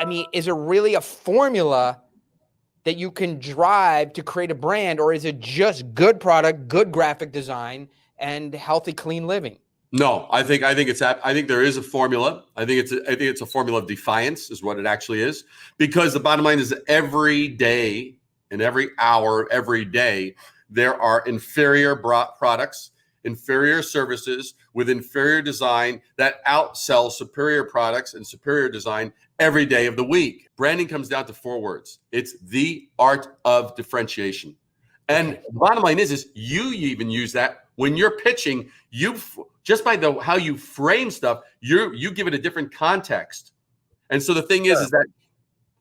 I mean, is it really a formula that you can drive to create a brand, or is it just good product, good graphic design, and healthy, clean living? No, I think there is a formula. I think it's a formula of defiance is what it actually is, because the bottom line is that every day and every hour, every day, there are inferior products, inferior services with inferior design that outsell superior products and superior design every day of the week. Branding comes down to 4 words. It's the art of differentiation. And the bottom line is you even use that when you're pitching. You just by how you frame stuff, you give it a different context. And so the thing is that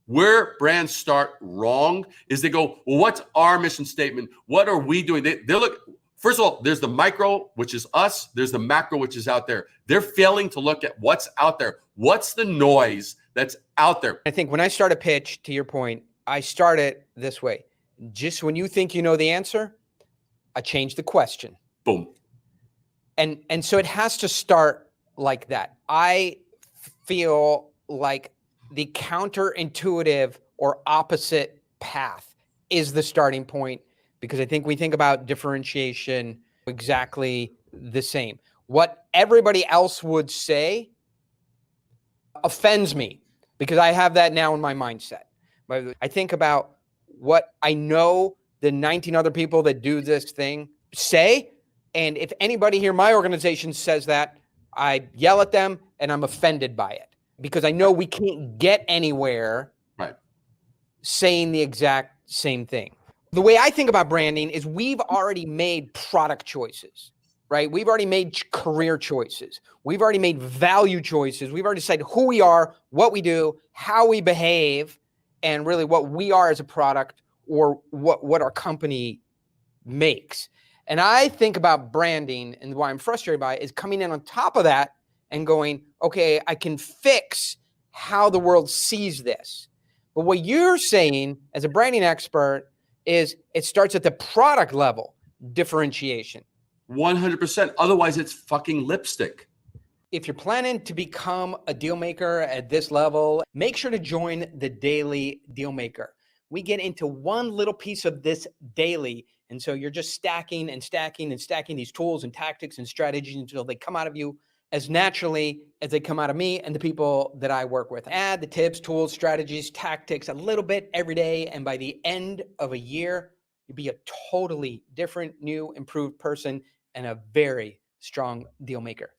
where brands start wrong is they go, well, what's our mission statement? What are we doing? They look. First of all, there's the micro, which is us. There's the macro, which is out there. They're failing to look at what's out there. What's the noise that's out there? I think when I start a pitch, to your point, I start it this way. Just when you think you know the answer, I change the question. Boom. And so it has to start like that. I feel like the counterintuitive or opposite path is the starting point, because I think we think about differentiation exactly the same. What everybody else would say offends me, because I have that now in my mindset. I think about what I know the 19 other people that do this thing say, and if anybody here in my organization says that, I yell at them and I'm offended by it, because I know we can't get anywhere saying the exact same thing. The way I think about branding is we've already made product choices, right? We've already made career choices. We've already made value choices. We've already decided who we are, what we do, how we behave, and really what we are as a product, or what our company makes. And I think about branding, and why I'm frustrated by it is coming in on top of that and going, okay, I can fix how the world sees this. But what you're saying as a branding expert is it starts at the product level, differentiation. 100%. Otherwise, it's fucking lipstick. If you're planning to become a deal maker at this level, make sure to join the Daily Dealmaker. We get into one little piece of this daily. And so you're just stacking and stacking and stacking these tools and tactics and strategies until they come out of you as naturally as they come out of me and the people that I work with. Add the tips, tools, strategies, tactics a little bit every day. And by the end of a year, you'll be a totally different, new, improved person and a very strong deal maker.